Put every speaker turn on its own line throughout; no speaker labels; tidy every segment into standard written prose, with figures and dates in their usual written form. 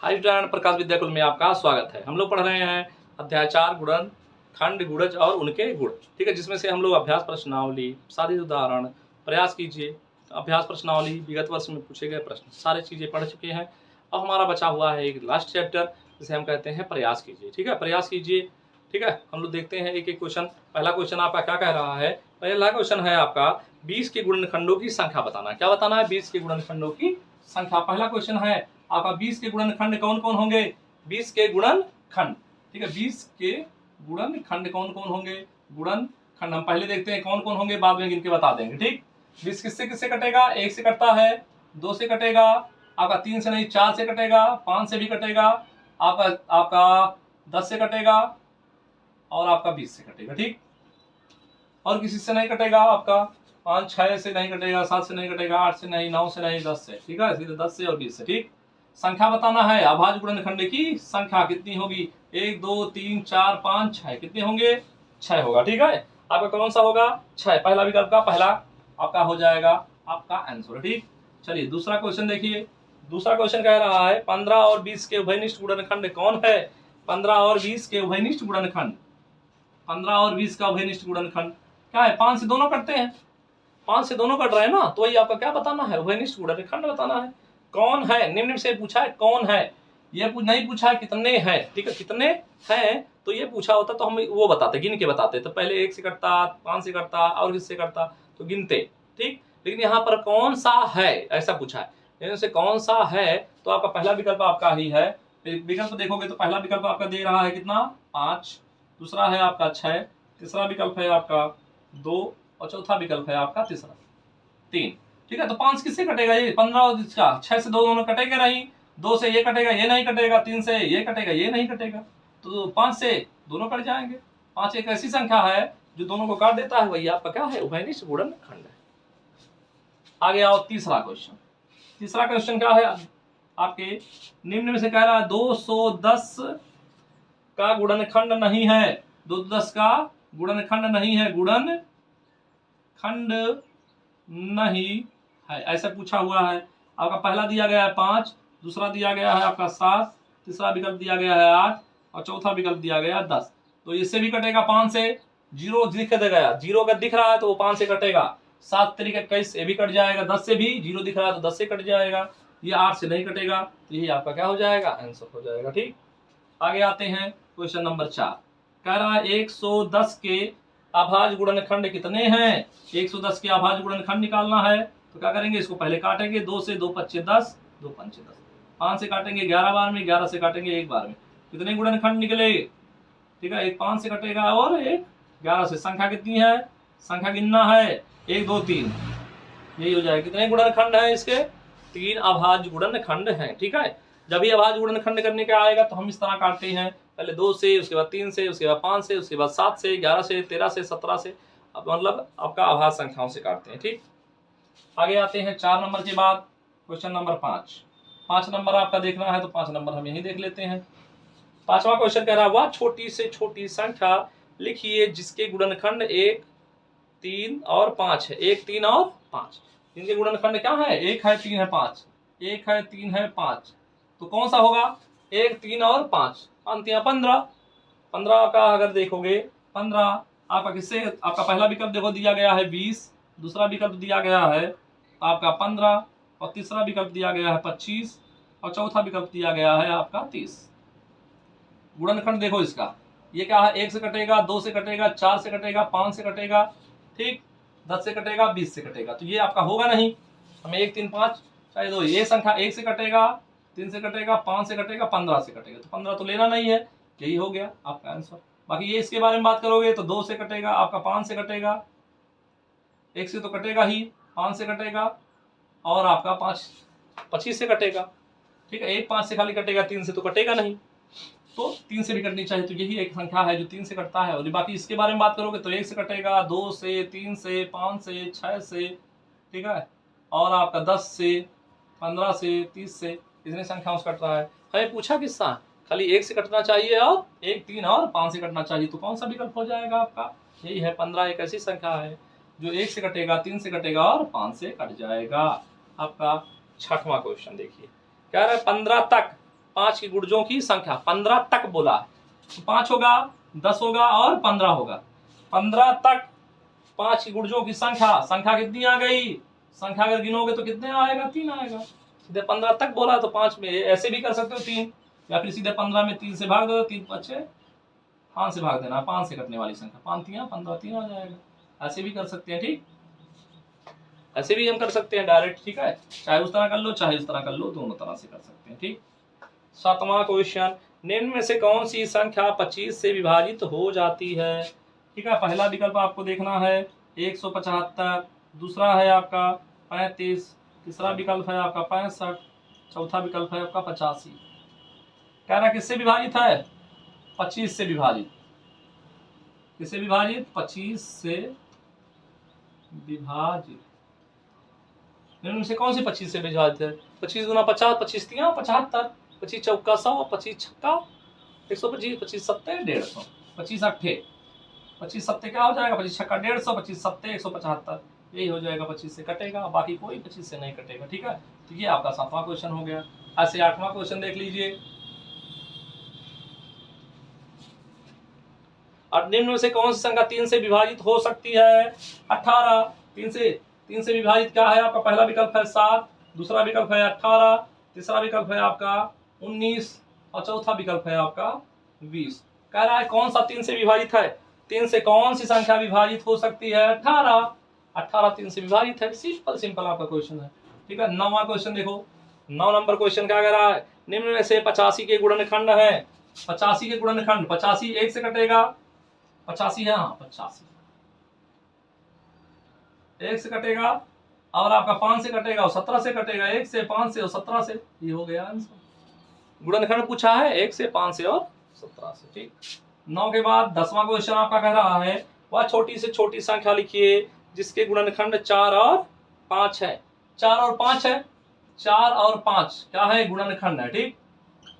High student, प्रकाश विद्याकुल में आपका स्वागत है। हम लोग पढ़ रहे हैं अध्याय 4 गुणन, खंड, गुणज और उनके गुण। ठीक है, जिसमें से हम लोग अभ्यास प्रश्नावली, साधित उदाहरण, प्रयास कीजिए, अभ्यास प्रश्नावली, विगत वर्ष में पूछे गए प्रश्न, सारे चीजें पढ़ चुके हैं। अब हमारा बचा हुआ है एक लास्ट चैप्टर, जिसे हम कहते हैं प्रयास कीजिए। ठीक है, प्रयास कीजिए। ठीक है, हम लोग देखते हैं एक एक क्वेश्चन। पहला क्वेश्चन आपका क्या कह रहा है? पहला क्वेश्चन है आपका 20 के गुणनखंडों की संख्या बताना। क्या बताना है? 20 के गुणनखंडों की संख्या। पहला क्वेश्चन है आपका 20 के गुणनखंड कौन कौन होंगे? 20 के गुणनखंड। ठीक है, 20 के गुणनखंड कौन कौन होंगे? गुणनखंड हम पहले देखते हैं कौन कौन होंगे, बाद में गिन के बता देंगे। ठीक, 20 किससे किससे कटेगा? 1 से कटता है, 2 से कटेगा, आपका 3 से नहीं 4 से कटेगा, 5 से भी कटेगा, आपका 10 से कटेगा और आपका 20 से कटेगा। ठीक, और किसी से नहीं कटेगा। आपका 5 6 से नहीं कटेगा, 7 से नहीं कटेगा, 8 से नहीं, 9 से नहीं, 10 से। ठीक है, सीधे 10 से और 20 से। ठीक, संख्या बताना है। अभाज्य गुणनखंड की संख्या कितनी होगी? 1 2 3 4 5 6। कितने होंगे? 6 होगा। ठीक है, आपका कौन सा होगा? 6। पहला विकल्प का पहला आपका हो जाएगा आपका आंसर। ठीक, चलिए दूसरा क्वेश्चन देखिए। दूसरा क्वेश्चन कह रहा है 15 और 20 के उभयनिष्ठ गुणनखंड कौन है? 15 और 20 के उभयनिष्ठ गुणनखंड। 15 और 20 का उभयनिष्ठ गुणनखंड क्या है? 5 से दोनों कटते हैं, 5 से दोनों कट रहे हैं ना, तो वही आपका क्या बताना है? उभयनिष्ठ गुणनखंड बताना है। कौन है? निम्न से पूछा है कौन है, ये नहीं पूछा है कितने हैं। ठीक है, कितने हैं तो ये पूछा होता तो हम वो बताते, गिन के बताते। तो पहले 1 से कटता, 5 से कटता और किससे कटता तो गिनते। ठीक, लेकिन यहाँ पर कौन सा है ऐसा पूछा है। इनमें से कौन सा है तो आपका पहला विकल्प आपका ही है। विकल्प देखोगे तो पहला विकल्प आपका दे रहा है कितना? 5, दूसरा है आपका 6, तीसरा विकल्प है आपका 2 और चौथा विकल्प है आपका तीसरा 3। ठीक है, तो 5 किससे कटेगा? ये 15 और इसका 6 से दोनों कटेगा नहीं, 2 से ये कटेगा, ये नहीं कटेगा, 3 से ये कटेगा, ये नहीं कटेगा, तो 5 से दोनों कट जाएंगे। 5 एक ऐसी संख्या है जो दोनों को काट देता है, वही आपका क्या है? उभयनिष्ठ गुणनखंड है। आगे आओ, तीसरा क्वेश्चन। तीसरा क्वेश्चन क्या है आपके? निम्न में से कह रहा है 210 का गुणनखंड नहीं है। 210 का गुणनखंड नहीं है, गुणनखंड नहीं है, ऐसा पूछा हुआ है। आपका पहला दिया गया है 5, दूसरा दिया गया है आपका 7, तीसरा विकल्प दिया गया है 8 और चौथा विकल्प दिया गया है 10। तो इससे भी कटेगा 5 से, 0 दिख देगा, 0 अगर दिख रहा है तो वो 5 से कटेगा, 7 तरीके 21 ये भी कट जाएगा, 10 से भी 0 दिख रहा है तो 10 से कट जाएगा, ये 8 से नहीं कटेगा, तो यही आपका क्या हो जाएगा? आंसर हो जाएगा। ठीक, आगे आते हैं क्वेश्चन नंबर 4। कह रहा है 110 के अभाज्य गुणनखंड कितने हैं? 110 के अभाज्य गुणनखंड निकालना है तो क्या करेंगे? इसको पहले काटेंगे, 2 से 2 पच्चे 10, 2 पंचे 10, 5 से काटेंगे 11 बार में, 11 से काटेंगे 1 बार में, कितने गुणनखंड निकले? ठीक है, एक 5 से कटेगा और एक 11 से। संख्या कितनी है? संख्या गिनना है, 1 2 3, यही हो जाएगा। कितने गुणनखंड है इसके? 3 अभाज्य गुणनखंड है। ठीक है, जब भी अभाज्य गुणनखंड करने का आएगा तो हम इस तरह काटते हैं, पहले 2 से, उसके बाद 3 से, उसके बाद 5 से, उसके बाद 7 से, 11 से, 13 से, 17 से, अब मतलब आपका अभाज्य संख्याओं से काटते हैं। ठीक, आगे आते हैं 4 नंबर के बाद क्वेश्चन नंबर 5। 5 नंबर आपका देखना है तो 5 नंबर हम यही देख लेते हैं। पांचवा क्वेश्चन कह रहा है वह छोटी से छोटी संख्या लिखिए जिसके गुणनखंड 1 3 और 5 है। 1 3 और 5, इनके गुणनखंड क्या है? 1 है 3 है 5, 1 है 3 है 5, तो कौन सा होगा? 1 3 और 5, 15। 15 का अगर देखोगे, 15 आपका किससे? आपका पहला विकल्प देखो दिया गया है 20, दूसरा विकल्प दिया गया है आपका 15 और तीसरा विकल्प दिया गया है 25 और चौथा विकल्प दिया गया है आपका 30। गुणनखंड देखो इसका, ये क्या है? 1 से कटेगा, 2 से कटेगा, 4 से कटेगा, 5 से कटेगा, ठीक, 10 से कटेगा, 20 से कटेगा, तो ये आपका होगा नहीं। हमें 1 3 5 चाहे दो, ये संख्या 1 से कटेगा, 3 से कटेगा, 5 से कटेगा, 15 से कटेगा, तो 15 तो लेना नहीं है, यही हो गया आपका आंसर। बाकी ये इसके बारे में बात करोगे तो 2 से कटेगा, आपका 5 से कटेगा, 1 से तो कटेगा ही, 5 से कटेगा और आपका 25 से कटेगा। ठीक है, 1 5 से खाली कटेगा, 3 से तो कटेगा नहीं, तो 3 से भी कटनी चाहिए, तो यही एक संख्या है जो 3 से कटता है। और बाकी इसके बारे में बात करोगे तो 1 से कटेगा, 2 से, 3 से, 5 से, 6 से, ठीक है, और आपका 10 से, 15 से, 30 से, इतने संख्याओं से कट रहा है। हमें पूछा किससा? खाली 1 से कटना चाहिए और 1 3 और 5 से कटना चाहिए, तो कौन सा विकल्प हो जाएगा आपका? यही है 15 एक ऐसी संख्या है जो 1 से कटेगा, 3 से कटेगा और 5 से कट जाएगा। आपका 6वां क्वेश्चन देखिए, क्या है 15 तक 5 की गुणजों की संख्या 15 तक बोला है। 5 होगा, 10 होगा और 15 होगा। 15 तक 5 की गुणजों की संख्या कितनी आ गई? संख्या अगर गिनोगे तो कितने आएगा? 3 आएगा। सीधे 15 तक बोला तो 5 में ऐसे भी कर सकते हो 3, या फिर सीधे 15 में 3 से भाग दो, 3 5 5 से भाग देना, 5 से कटने वाली संख्या, 5 3 15 3 आ जाएगा। ऐसे भी कर सकते हैं, ठीक, ऐसे भी हम कर सकते हैं डायरेक्ट, ठीक है। चाहे उस तरह कर लो चाहे उस तरह कर लो, दोनों तरह से कर सकते हैं, ठीक। 7वां क्वेश्चन, निम्न में से कौन सी संख्या 25 से विभाजित हो जाती है? ठीक है, पहला विकल्प आपको देखना है 175, दूसरा है आपका 35, तीसरा विकल्प है आपका 65, चौथा विकल्प है आपका 85। कह रहा किससे विभाजित है? 25 से विभाजित। किससे विभाजित? 25 से विभाजित। निम्न में से कौन सी 25 से विभाजित है? 25 गुना 50, 25 3 75, 25 चौका 100, 25 छक्का 125, 25 सत्ते 150, 25 अट्ठे 25 सत्ते क्या हो जाएगा? 25 छक्का 150, 25 सत्ते 175, यही हो जाएगा। 25 से कटेगा, बाकी कोई 25 से नहीं कटेगा, ठीक है। तो ये आपका 7वां क्वेश्चन हो गया। ऐसे 8वां क्वेश्चन देख लीजिए। और निम्न में से कौन सी संख्या 3 से विभाजित हो सकती है? 18। 3 से विभाजित क्या है आपका? पहला विकल्प है 7, दूसरा विकल्प है 18, तीसरा विकल्प है आपका 19 और चौथा विकल्प है आपका 20। कह रहा है कौन सा 3 से विभाजित है? 3 से कौन सी संख्या विभाजित हो सकती है? 18। 18 3 से विभाजित है। सिंपल आपका क्वेश्चन है, ठीक है। 9वां क्वेश्चन देखो। 9 नंबर क्वेश्चन क्या कह रहा है? निम्न में से 85 के गुणनखंड है। 85 के गुणनखंड, 85 1 से कटेगा, 85 है, हाँ 85 1 से कटेगा, और आपका 5 से कटेगा और 17 से कटेगा, 1 से 5 से और 17 से, ये हो गया आंसर। गुणनखंड पूछा है 1 से 5 से और 17 से, ठीक। 9 के बाद 10वां क्वेश्चन आपका कह रहा है वह छोटी से छोटी संख्या लिखिए जिसके गुणनखंड 4 और 5 है। 4 और 5 है, 4 और 5 क्या है? गुणनखंड है, ठीक।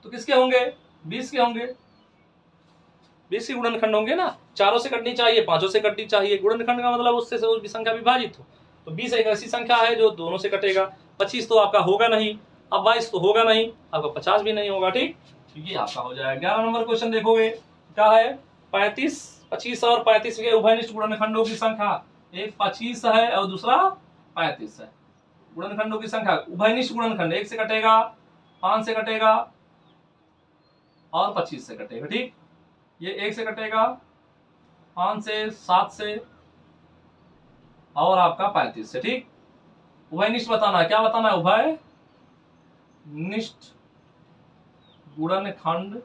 तो किसके होंगे? 20 के होंगे। 20 के गुणनखंड होंगे ना, 4 से कटनी चाहिए, 5 से कटनी चाहिए। गुणनखंड का मतलब उससे संख्या विभाजित हो। तो 20 एक ऐसी संख्या है जो दोनों से कटेगा। 25 तो आपका होगा नहीं, अब 22 तो होगा नहीं, आपका 50 भी नहीं होगा, ठीक। तो ये आपका हो जाएगा। 11 नंबर क्वेश्चन देखोगे क्या है? 25 और 35 के उभयनिष्ठ गुणनखंडों की संख्या, एक 25 है और दूसरा 35 है। गुणनखंडों की संख्या, उभयनिष्ठ गुणनखंड, 1 से कटेगा, 5 से कटेगा और 25 से कटेगा, ठीक। ये 1 से कटेगा, 5 से, 7 से और आपका 35 से, ठीक। उभयनिष्ठ बताना है, क्या बताना है? उभयनिष्ठ गुणनखंड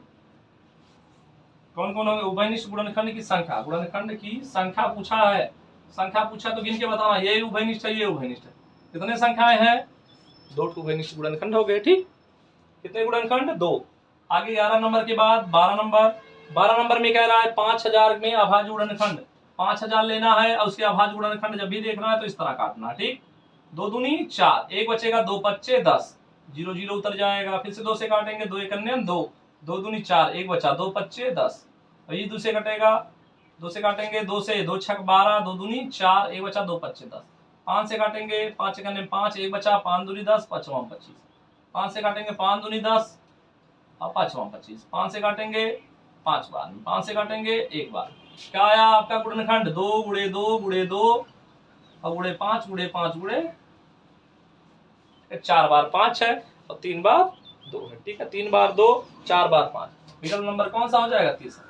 कौन कौन होंगे? उभयनिष्ठ गुणनखंड की संख्या, गुणनखंड की संख्या पूछा है। संख्या पूछा तो गिन के बताना, ये उभयनिष्ठ है, ये उभयनिष्ठ है। कितने संख्याएं हैं? 2 उभयनिष्ठ गुणनखंड हो गए, ठीक। कितने गुणनखंड? 2। आगे 11 नंबर के बाद 12 नंबर में कह रहा है 5000 में अभाज्य गुणनखंड। 5000 लेना है और उसके अभाज्य गुणनखंड जब भी देखना है तो इस तरह काटना, ठीक। 2 दूनी 4, 1 बचेगा, 2 पच्चे 10, 0 0 उतर जाएगा। फिर से 2 से काटेंगे, 2 1 2, 2 दूनी 4, 1 बचा, 2 पच्चे 10, ये 2 से कटेगा, 2 से काटेंगे, 2 से 2 छक 12, 2 दूनी 4, 1 बचा, 2 पच्चे 10। 5 से काटेंगे, 5 करने 5, 1 बचा, 5 दूनी 10, 5 25। 5 से काटेंगे, 5 दूनी 10 और 5 25। 5 से काटेंगे 5 बार, 5 से काटेंगे 1 बार। क्या आया आपका गुणनखंड? 2 गुणे 2 गुणे 2 और गुणे 5 गुणे 5 गुणे 4 बार 5 है और 3 बार 2 है, ठीक है। 3 बार 2, 4 बार 5। विकल्प नंबर कौन सा हो जाएगा? तीसरा।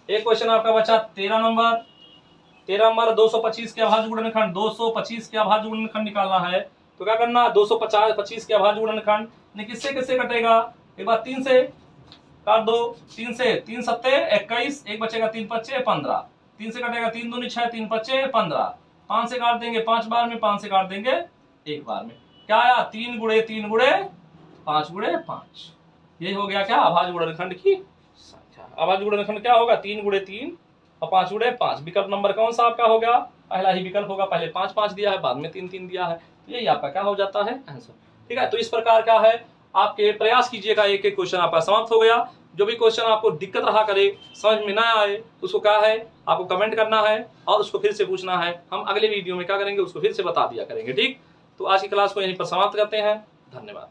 एक क्वेश्चन आपका बचा 13 नंबर 225 के अभाज्य गुणनखंड। 225 के अभाज्य गुणनखंड निकालना है तो क्या करना? 225 के अभाज्य गुणनखंड ने किससे किससे कटेगा? एक बार 3 से काट दो, 3 से, 3 सत्ते 21, 1 बचेगा, 3 पच्चे 15, 3 से कटेगा, 3 दूनी 6, 3 पच्चे 15। 5 से काट देंगे 5 बार में, 5 से काट देंगे 1 बार में। क्या आया? 3 गुणे 3 गुणे 5 गुणे 5। ये हो गया क्या? अभाज्य गुणनखंड की संख्या। अभाज्य गुणनखंड क्या होगा? 3 गुणे 3 और 5 गुणे 5। विकल्प नंबर कौन सा आपका होगा? पहला ही विकल्प होगा। पहले 5 5 दिया है, बाद में 3 3 दिया है, यही आपका क्या हो जाता है? आंसर, ठीक है। तो इस प्रकार क्या है, आपके प्रयास कीजिएगा। एक एक क्वेश्चन आपका समाप्त हो गया। जो भी क्वेश्चन आपको दिक्कत रहा करे, समझ में ना आए, उसको क्या है आपको कमेंट करना है और उसको फिर से पूछना है। हम अगले वीडियो में क्या करेंगे उसको फिर से बता दिया करेंगे, ठीक। तो आज की क्लास को यहीं पर समाप्त करते हैं। धन्यवाद।